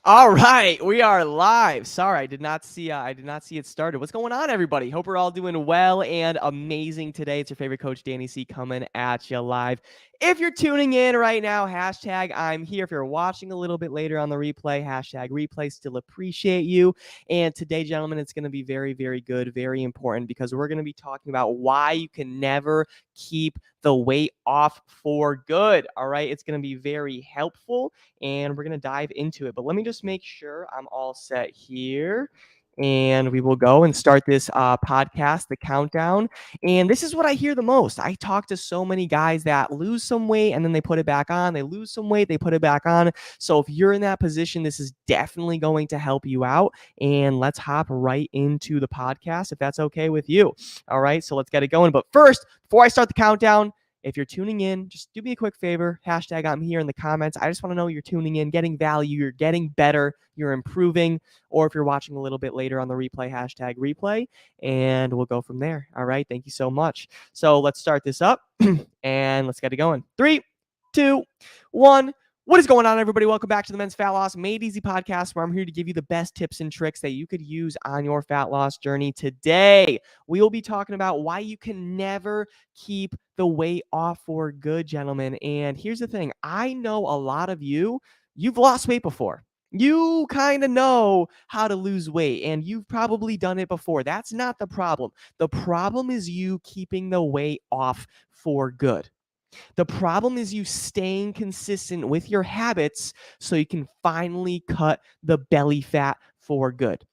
All right, we are live. Sorry, I did not see it started. What's going on, everybody? Hope we're all doing well and amazing today. It's your favorite coach, Danny C, coming at you live. If you're tuning in right now, hashtag I'm here. If you're watching a little bit later on the replay, hashtag replay. Still appreciate you. And today, gentlemen, it's going to be very, very good, very important because we're going to be talking about why you can never keep the weight off for good. All right, it's going to be very helpful and we're going to dive into it. But let me just make sure I'm all set here. And we will go and start this podcast, the countdown. And this is what I hear the most. I talk to so many guys that lose some weight and then they put it back on. They lose some weight, they put it back on. So if you're in that position, this is definitely going to help you out. And let's hop right into the podcast if that's okay with you. All right, so let's get it going. But first, before I start the countdown, if you're tuning in, just do me a quick favor. Hashtag I'm here in the comments. I just want to know you're tuning in, getting value, you're getting better, you're improving. Or if you're watching a little bit later on the replay, hashtag replay, and we'll go from there. All right. Thank you so much. So let's start this up and let's get it going. 3, 2, 1. What is going on, everybody? Welcome back to the Men's Fat Loss Made Easy podcast, where I'm here to give you the best tips and tricks that you could use on your fat loss journey. Today, we will be talking about why you can never keep the weight off for good, gentlemen. And here's the thing. I know a lot of you've lost weight before. You kind of know how to lose weight, and you've probably done it before. That's not the problem. The problem is you keeping the weight off for good. The problem is you staying consistent with your habits so you can finally cut the belly fat for good.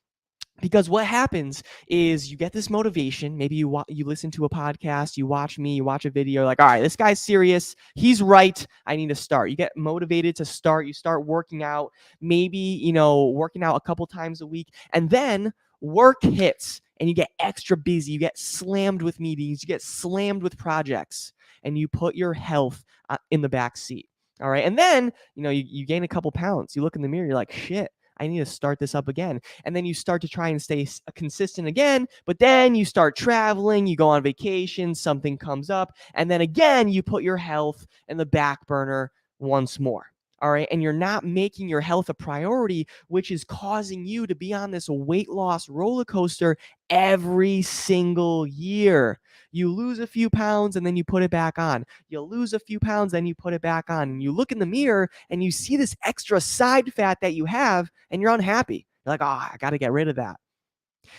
Because what happens is you get this motivation. Maybe you listen to a podcast, you watch me, you watch a video, like, all right, this guy's serious. He's right. I need to start. You get motivated to start. You start working out, maybe, working out a couple times a week. And then work hits and you get extra busy. You get slammed with meetings. You get slammed with projects and you put your health in the back seat. All right. And then, you gain a couple pounds. You look in the mirror, you're like, shit, I need to start this up again. And then you start to try and stay consistent again, but then you start traveling, you go on vacation, something comes up, and then again, you put your health in the back burner once more. All right. And you're not making your health a priority, which is causing you to be on this weight loss roller coaster every single year. You lose a few pounds and then you put it back on. You lose a few pounds, then you put it back on. And you look in the mirror and you see this extra side fat that you have and you're unhappy. You're like, I got to get rid of that.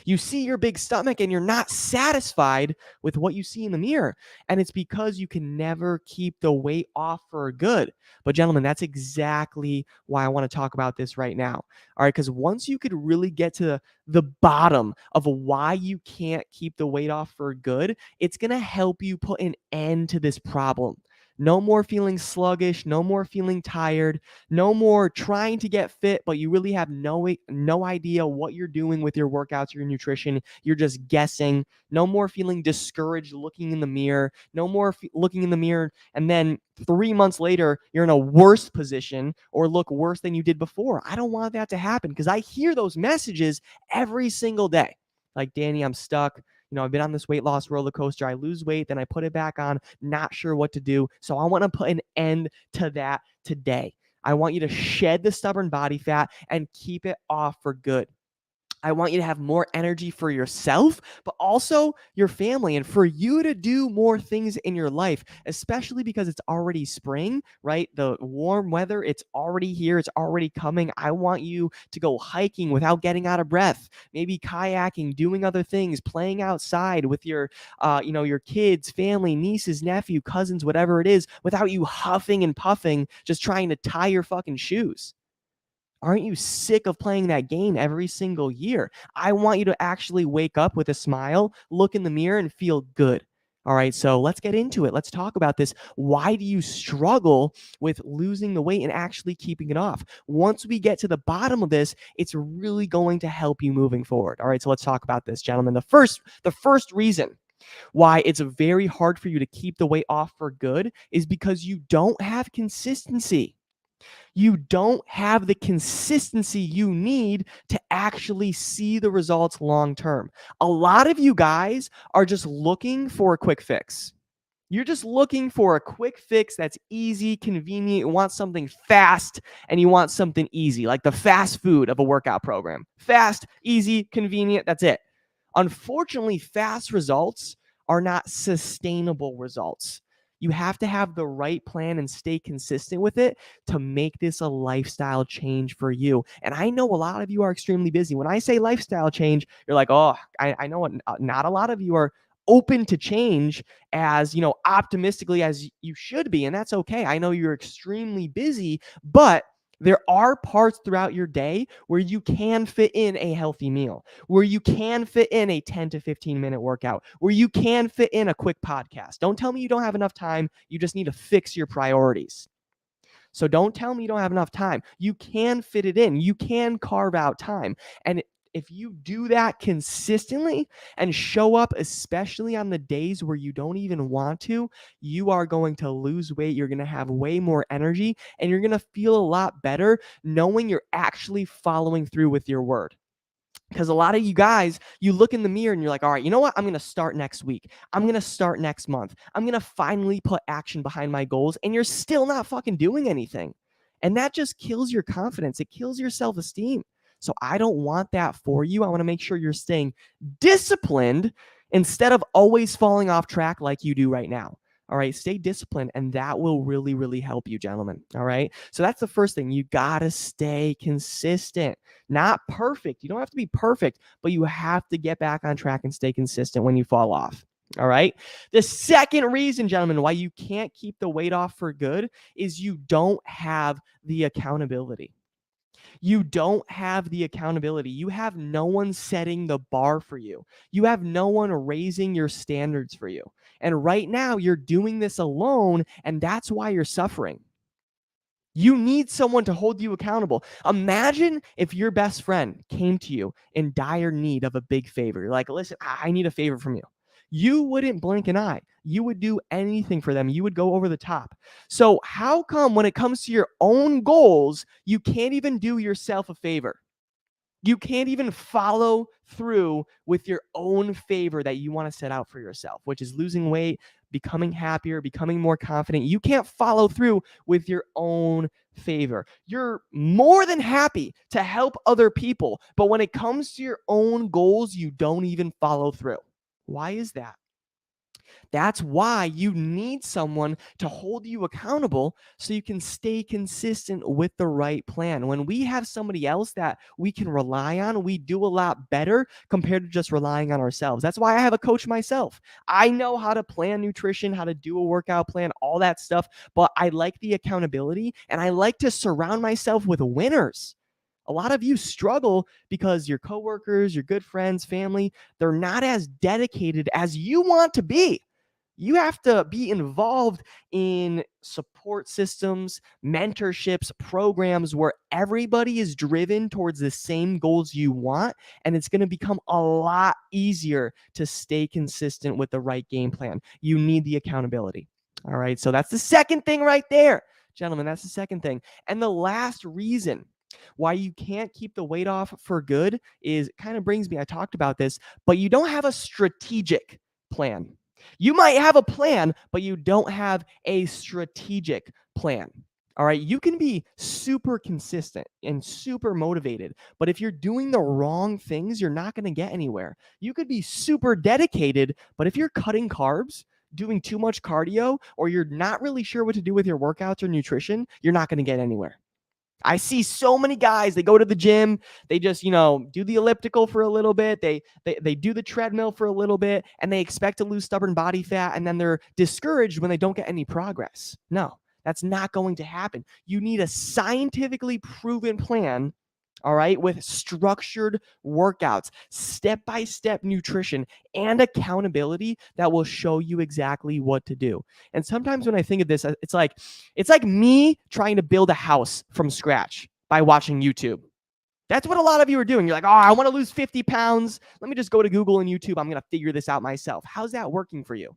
You see your big stomach and you're not satisfied with what you see in the mirror. And it's because you can never keep the weight off for good. But gentlemen, that's exactly why I want to talk about this right now. All right, because once you could really get to the bottom of why you can't keep the weight off for good, it's going to help you put an end to this problem. No more feeling sluggish, no more feeling tired, no more trying to get fit, but you really have no idea what you're doing with your workouts, your nutrition. You're just guessing. No more feeling discouraged looking in the mirror. No more looking in the mirror and then 3 months later you're in a worse position or look worse than you did before. I don't want that to happen because I hear those messages every single day. Like, Danny, I'm stuck. I've been on this weight loss roller coaster. I lose weight, then I put it back on, not sure what to do. So I want to put an end to that today. I want you to shed the stubborn body fat and keep it off for good. I want you to have more energy for yourself, but also your family, and for you to do more things in your life, especially because it's already spring, right? The warm weather, it's already here. It's already coming. I want you to go hiking without getting out of breath, maybe kayaking, doing other things, playing outside with your kids, family, nieces, nephew, cousins, whatever it is, without you huffing and puffing, just trying to tie your fucking shoes. Aren't you sick of playing that game every single year? I want you to actually wake up with a smile, look in the mirror, and feel good. All right, so let's get into it. Let's talk about this. Why do you struggle with losing the weight and actually keeping it off? Once we get to the bottom of this, it's really going to help you moving forward. All right, so let's talk about this, gentlemen. The first reason why it's very hard for you to keep the weight off for good is because you don't have consistency. You don't have the consistency you need to actually see the results long term. A lot of you guys are just looking for a quick fix. You're just looking for a quick fix that's easy, convenient. You want something fast and you want something easy, like the fast food of a workout program. Fast, easy, convenient, that's it. Unfortunately, fast results are not sustainable results. You have to have the right plan and stay consistent with it to make this a lifestyle change for you. And I know a lot of you are extremely busy. When I say lifestyle change, you're like, oh, I know what, not a lot of you are open to change as optimistically as you should be, and that's okay. I know you're extremely busy, but there are parts throughout your day where you can fit in a healthy meal, where you can fit in a 10 to 15-minute workout, where you can fit in a quick podcast. Don't tell me you don't have enough time. You just need to fix your priorities. So don't tell me you don't have enough time. You can fit it in. You can carve out time. And if you do that consistently and show up, especially on the days where you don't even want to, you are going to lose weight. You're going to have way more energy and you're going to feel a lot better knowing you're actually following through with your word. Because a lot of you guys, you look in the mirror and you're like, all right, you know what? I'm going to start next week. I'm going to start next month. I'm going to finally put action behind my goals. And you're still not fucking doing anything. And that just kills your confidence. It kills your self-esteem. So I don't want that for you. I want to make sure you're staying disciplined instead of always falling off track like you do right now. All right, stay disciplined, and that will really, really help you, gentlemen. All right, so that's the first thing. You got to stay consistent. Not perfect. You don't have to be perfect, but you have to get back on track and stay consistent when you fall off. All right. The second reason, gentlemen, why you can't keep the weight off for good is you don't have the accountability. You don't have the accountability. You have no one setting the bar for you. You have no one raising your standards for you. And right now, you're doing this alone, and that's why you're suffering. You need someone to hold you accountable. Imagine if your best friend came to you in dire need of a big favor. You're like, listen, I need a favor from you. You wouldn't blink an eye. You would do anything for them. You would go over the top. So how come when it comes to your own goals, you can't even do yourself a favor? You can't even follow through with your own favor that you want to set out for yourself, which is losing weight, becoming happier, becoming more confident. You can't follow through with your own favor. You're more than happy to help other people, but when it comes to your own goals, you don't even follow through. Why is that? That's why you need someone to hold you accountable so you can stay consistent with the right plan. When we have somebody else that we can rely on, we do a lot better compared to just relying on ourselves. That's why I have a coach myself. I know how to plan nutrition, how to do a workout plan, all that stuff, but I like the accountability and I like to surround myself with winners. A lot of you struggle because your coworkers, your good friends, family, they're not as dedicated as you want to be. You have to be involved in support systems, mentorships, programs where everybody is driven towards the same goals you want. And it's going to become a lot easier to stay consistent with the right game plan. You need the accountability. All right. So that's the second thing right there, gentlemen. That's the second thing. And the last reason why you can't keep the weight off for good is kind of brings me, I talked about this, but you don't have a strategic plan. You might have a plan, but you don't have a strategic plan. All right. You can be super consistent and super motivated, but if you're doing the wrong things, you're not going to get anywhere. You could be super dedicated, but if you're cutting carbs, doing too much cardio, or you're not really sure what to do with your workouts or nutrition, you're not going to get anywhere. I see so many guys, they go to the gym, they just, do the elliptical for a little bit, they do the treadmill for a little bit, and they expect to lose stubborn body fat, and then they're discouraged when they don't get any progress. No, that's not going to happen. You need a scientifically proven plan, all right, with structured workouts, step-by-step nutrition, and accountability that will show you exactly what to do. And sometimes when I think of this, it's like me trying to build a house from scratch by watching YouTube. That's what a lot of you are doing. You're like, oh, I want to lose 50 pounds. Let me just go to Google and YouTube. I'm going to figure this out myself. How's that working for you?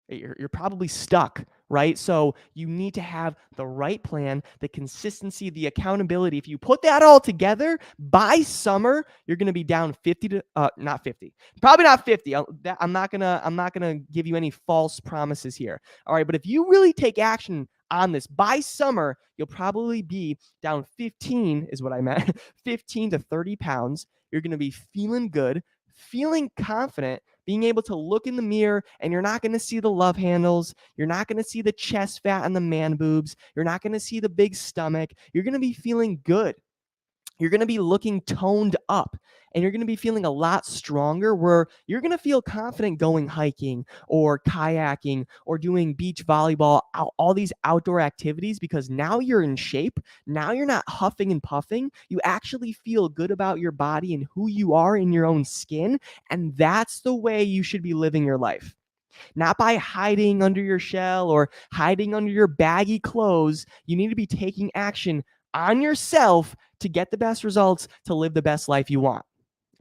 You're probably stuck right? So you need to have the right plan, the consistency, the accountability. If you put that all together, by summer, you're going to be down 50 to not 50. Probably not 50. I'm not going to give you any false promises here. All right, but if you really take action on this by summer, you'll probably be down 15 is what I meant. 15 to 30 pounds. You're going to be feeling good, feeling confident, being able to look in the mirror, and you're not going to see the love handles. You're not going to see the chest fat and the man boobs. You're not going to see the big stomach. You're going to be feeling good. You're going to be looking toned up, and you're going to be feeling a lot stronger, where you're going to feel confident going hiking or kayaking or doing beach volleyball, all these outdoor activities, because now you're in shape. Now you're not huffing and puffing. You actually feel good about your body and who you are in your own skin. And that's the way you should be living your life. Not by hiding under your shell or hiding under your baggy clothes. You need to be taking action on yourself to get the best results, to live the best life you want.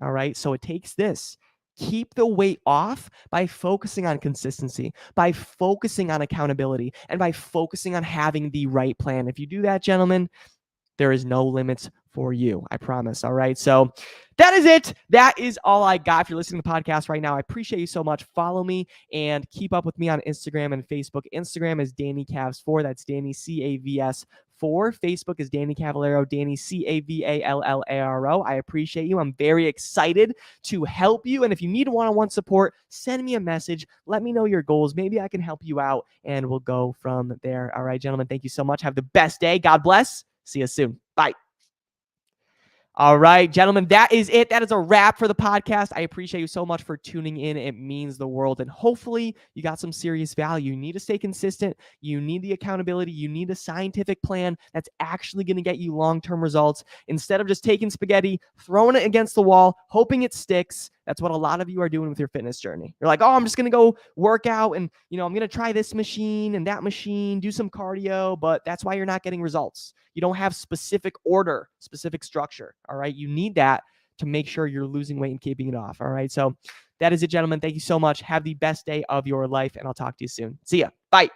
All right. So it takes this. Keep the weight off by focusing on consistency, by focusing on accountability, and by focusing on having the right plan. If you do that, gentlemen, there is no limits for you. I promise. All right. So that is it. That is all I got. If you're listening to the podcast right now, I appreciate you so much. Follow me and keep up with me on Instagram and Facebook. Instagram is Danny Cavs4. That's Danny CAVS4. Facebook is Danny Cavallaro, Danny Cavallaro. I appreciate you. I'm very excited to help you. And if you need one-on-one support, send me a message. Let me know your goals. Maybe I can help you out, and we'll go from there. All right, gentlemen, thank you so much. Have the best day. God bless. See you soon. Bye. All right, gentlemen, that is it. That is a wrap for the podcast. I appreciate you so much for tuning in. It means the world. And hopefully you got some serious value. You need to stay consistent. You need the accountability. You need a scientific plan that's actually going to get you long-term results, instead of just taking spaghetti, throwing it against the wall, hoping it sticks. That's what a lot of you are doing with your fitness journey. You're like, oh, I'm just going to go work out, and I'm going to try this machine and that machine, do some cardio, but that's why you're not getting results. You don't have specific order, specific structure. All right. You need that to make sure you're losing weight and keeping it off. All right. So that is it, gentlemen. Thank you so much. Have the best day of your life, and I'll talk to you soon. See ya. Bye.